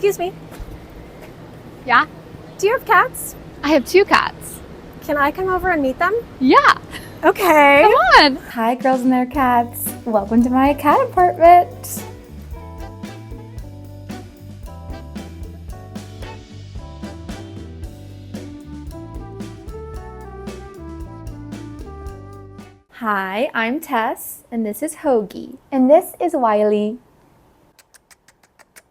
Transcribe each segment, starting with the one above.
Excuse me, Yeah? do you have cats? I have 2 cats. Can I come over and meet them? Yeah. Okay. Come on. Hi, girls and their cats. Welcome to my cat apartment. Hi, I'm Tess, and this is Hoagie. And this is Wiley.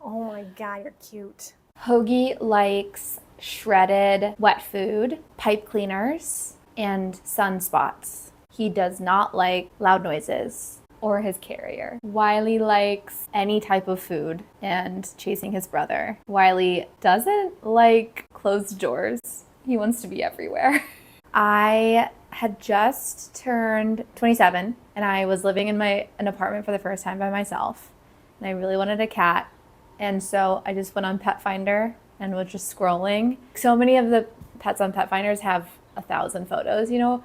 Oh my God, you're cute. Hoagie likes shredded wet food, pipe cleaners, and sunspots. He does not like loud noises or his carrier. Wiley likes any type of food and chasing his brother. Wiley doesn't like closed doors. He wants to be everywhere. I had just turned 27 and I was living in an apartment for the first time by myself. And I really wanted a cat. And so I just went on Pet Finder and was just scrolling. So many of the pets on Pet Finders have 1,000 photos, you know.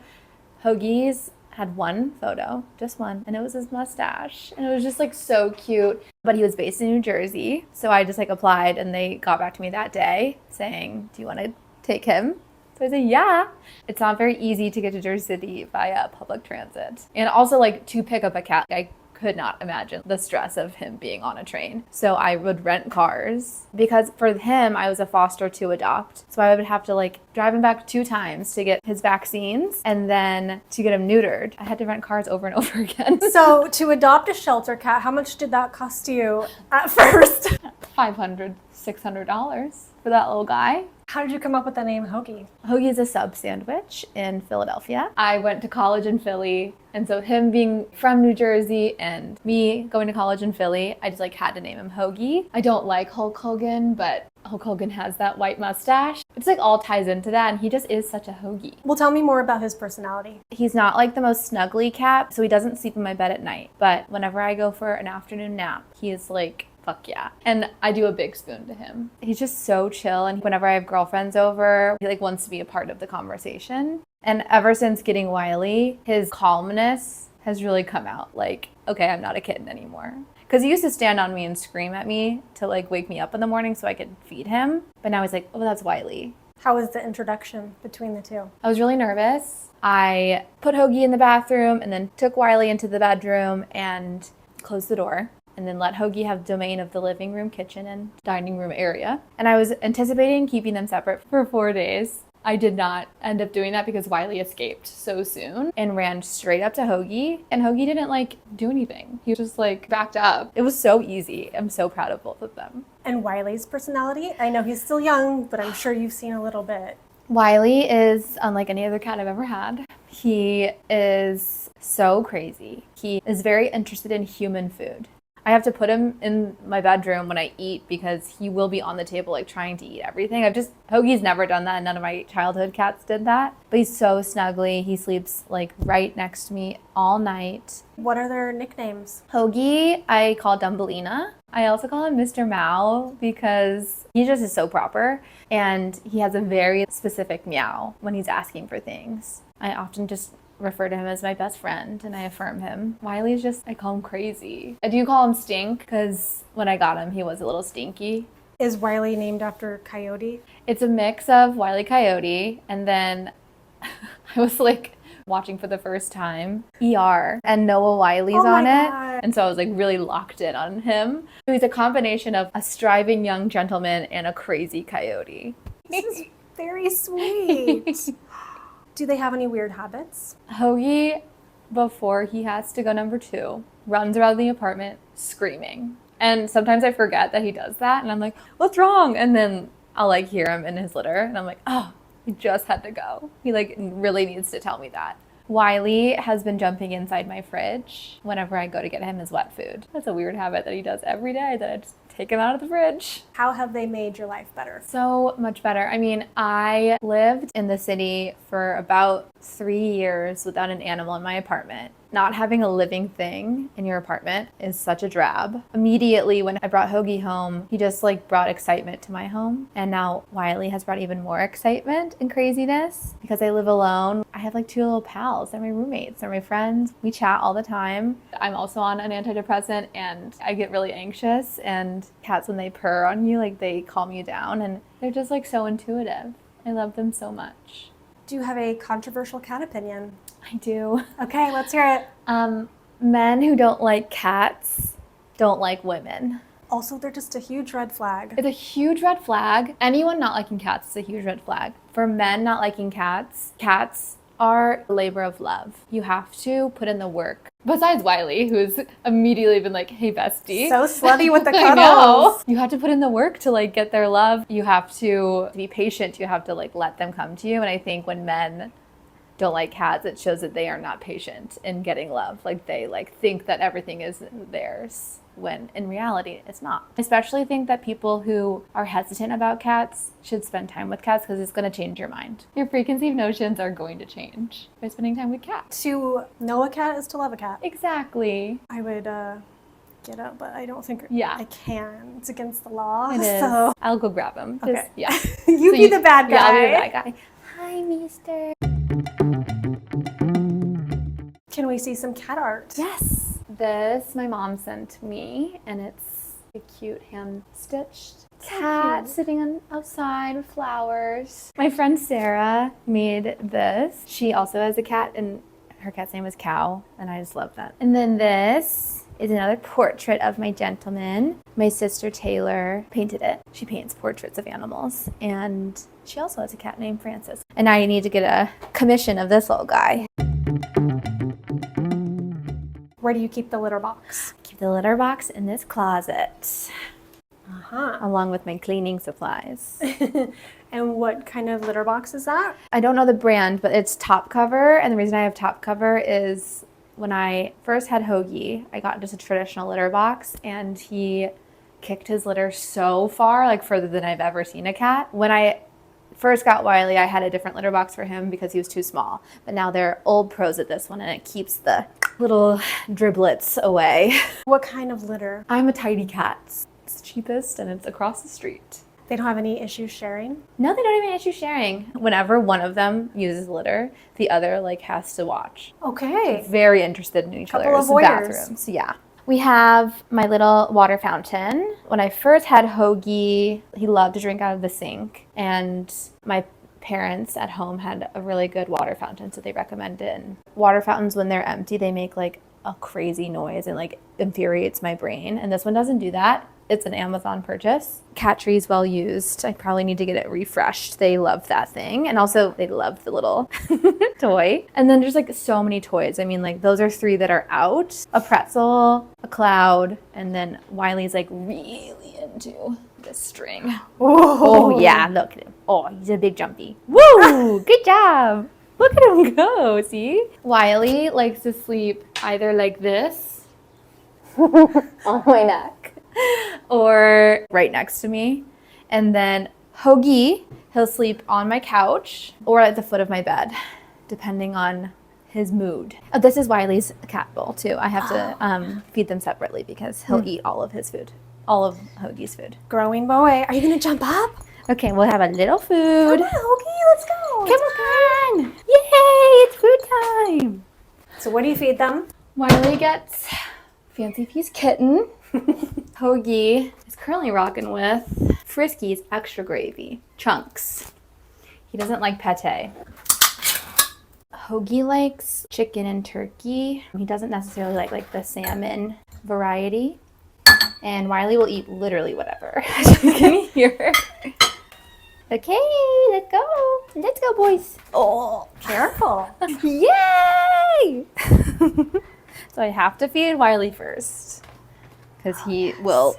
Hoagie's had one photo, just one, and it was his mustache. And it was just like so cute. But he was based in New Jersey. So I just like applied and they got back to me that day saying, do you want to take him? So I said, yeah. It's not very easy to get to Jersey City via public transit. And also like to pick up a cat, I could not imagine the stress of him being on a train. So I would rent cars because for him, I was a foster to adopt. So I would have to like drive him back 2 times to get his vaccines and then to get him neutered. I had to rent cars over and over again. So to adopt a shelter cat, how much did that cost you at first? $500, $600 for that little guy. How did you come up with the name Hoagie? Hoagie is a sub sandwich in Philadelphia. I went to college in Philly, and so him being from New Jersey and me going to college in Philly, I just like had to name him Hoagie. I don't like Hulk Hogan, but Hulk Hogan has that white mustache. It's like all ties into that, and he just is such a Hoagie. Well, tell me more about his personality. He's not like the most snuggly cat, so he doesn't sleep in my bed at night. But whenever I go for an afternoon nap, he is like, fuck yeah. And I do a big spoon to him. He's just so chill. And whenever I have girlfriends over, he like wants to be a part of the conversation. And ever since getting Wiley, his calmness has really come out. Like, okay, I'm not a kitten anymore. Because he used to stand on me and scream at me to like wake me up in the morning so I could feed him. But now he's like, oh, that's Wiley. How was the introduction between the two? I was really nervous. I put Hoagie in the bathroom and then took Wiley into the bedroom and closed the door. And then let Hoagie have domain of the living room, kitchen, and dining room area. And I was anticipating keeping them separate for 4 days. I did not end up doing that because Wiley escaped so soon and ran straight up to Hoagie. And Hoagie didn't like do anything. He just like backed up. It was so easy. I'm so proud of both of them. And Wiley's personality? I know he's still young, but I'm sure you've seen a little bit. Wiley is unlike any other cat I've ever had. He is so crazy. He is very interested in human food. I have to put him in my bedroom when I eat because he will be on the table like trying to eat everything. Hoagie's never done that and none of my childhood cats did that. But he's so snuggly. He sleeps like right next to me all night. What are their nicknames? Hoagie, I call Dumbelina. I also call him Mr. Meow because he just is so proper and he has a very specific meow when he's asking for things. I often just refer to him as my best friend and I affirm him. Wiley's I call him crazy. I do call him Stink because when I got him, he was a little stinky. Is Wiley named after Coyote? It's a mix of Wiley Coyote and then I was like watching for the first time ER and Noah Wiley's on it. God. And so I was like really locked in on him. He's a combination of a striving young gentleman and a crazy coyote. This is very sweet. Do they have any weird habits? Hoagie, before he has to go number 2, runs around the apartment screaming. And sometimes I forget that he does that. And I'm like, what's wrong? And then I'll like hear him in his litter. And I'm like, oh, he just had to go. He like really needs to tell me that. Wiley has been jumping inside my fridge whenever I go to get him his wet food. That's a weird habit that he does every day that I just take him out of the fridge. How have they made your life better? So much better. I mean, I lived in the city for about 3 years without an animal in my apartment. Not having a living thing in your apartment is such a drab. Immediately when I brought Hoagie home, he just like brought excitement to my home. And now Wiley has brought even more excitement and craziness because I live alone. I have like 2 little pals. They're my roommates. They're my friends. We chat all the time. I'm also on an antidepressant and I get really anxious, and cats, when they purr on you, like they calm you down, and they're just like so intuitive. I love them so much. Do you have a controversial cat opinion? I do. Okay, let's hear it. Men who don't like cats don't like women. Also, they're just a huge red flag. It's a huge red flag. Anyone not liking cats is a huge red flag. For men not liking cats, cats are a labor of love. You have to put in the work. Besides Wiley, who's immediately been like, hey, bestie. So slutty with the I know. cuddles. You have to put in the work to like get their love. You have to be patient. You have to like let them come to you. And I think when men don't like cats, it shows that they are not patient in getting love. Like they like think that everything is theirs, when in reality it's not. I especially think that people who are hesitant about cats should spend time with cats, because it's going to change your mind. Your preconceived notions are going to change by spending time with cats. To know a cat is to love a cat. Exactly. I would get up, but I don't think Yeah. I can. It's against the law. It is. So I'll go grab him. Just, okay. yeah. you So be the bad guy. Yeah, I'll be the bad guy. Hi, mister. Can we see some cat art? Yes. This my mom sent me, and it's a cute hand-stitched cat cute. sitting outside with flowers. My friend Sarah made this. She also has a cat, and her cat's name is Cow, and I just love that. And then this is another portrait of my gentleman. My sister Taylor painted it. She paints portraits of animals, and she also has a cat named Francis. And I need to get a commission of this little guy. Where do you keep the litter box? Keep the litter box in this closet, Uh-huh. along with my cleaning supplies. And what kind of litter box is that? I don't know the brand, but it's top cover. And the reason I have top cover is when I first had Hoagie, I got just a traditional litter box, and he kicked his litter so far, like further than I've ever seen a cat. When I first got Wiley, I had a different litter box for him because he was too small. But now they're old pros at this one, and it keeps the little driblets away. What kind of litter? I'm a tidy cat. It's the cheapest, and it's across the street. They don't have any issues sharing? No, they don't even issue sharing. Whenever one of them uses litter, the other like has to watch. Okay. Very interested in each Couple other's of voyeurs. bathrooms. Yeah. We have my little water fountain. When I first had Hoagie, he loved to drink out of the sink, and my parents at home had a really good water fountain, so they recommend it. And water fountains, when they're empty, they make like a crazy noise and like infuriates my brain. And this one doesn't do that. It's an Amazon purchase. Cat tree's well used. I probably need to get it refreshed. They love that thing. And also they love the little toy. And then there's like so many toys. I mean, like those are 3 that are out. A pretzel, a cloud, and then Wiley's like really into this string. Oh yeah, look at him. Oh, he's a big jumpy. Woo! Good job. Look at him go, see? Wiley likes to sleep either like this on my neck, or right next to me. And then Hoagie, he'll sleep on my couch or at the foot of my bed, depending on his mood. Oh, this is Wiley's cat bowl too. I have to feed them separately because he'll eat all of his food, all of Hoagie's food. Growing boy. Are you going to jump up? Okay, we'll have a little food. Come on, Hoagie, let's go. Come on! Yay, it's food time! So what do you feed them? Wiley gets Fancy Piece Kitten. Hoagie is currently rocking with Frisky's Extra Gravy Chunks. He doesn't like pate. Hoagie likes chicken and turkey. He doesn't necessarily like the salmon variety. And Wiley will eat literally whatever. You can hear. Okay, let's go. Let's go, boys. Oh, Careful. yay! So I have to feed Wiley first, because he will.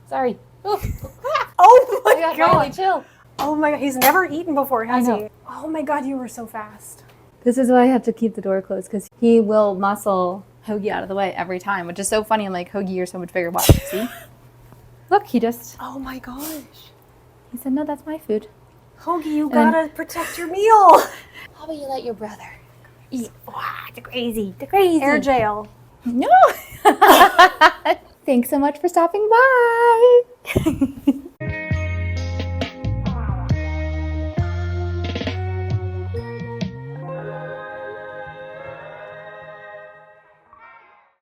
Sorry. Oh my Wiley, god. chill. Oh my god. He's never eaten before, has I know. he? Oh my god, you were so fast. This is why I have to keep the door closed, because he will muscle Hoagie out of the way every time, which is so funny. I'm like, Hoagie, you're so much bigger. Watch, see? Look, he just. Oh my gosh. He said, no, that's my food. Hoagie, you then- gotta protect your meal. How about you let your brother? The crazy, the crazy. Air jail. No. Thanks so much for stopping by.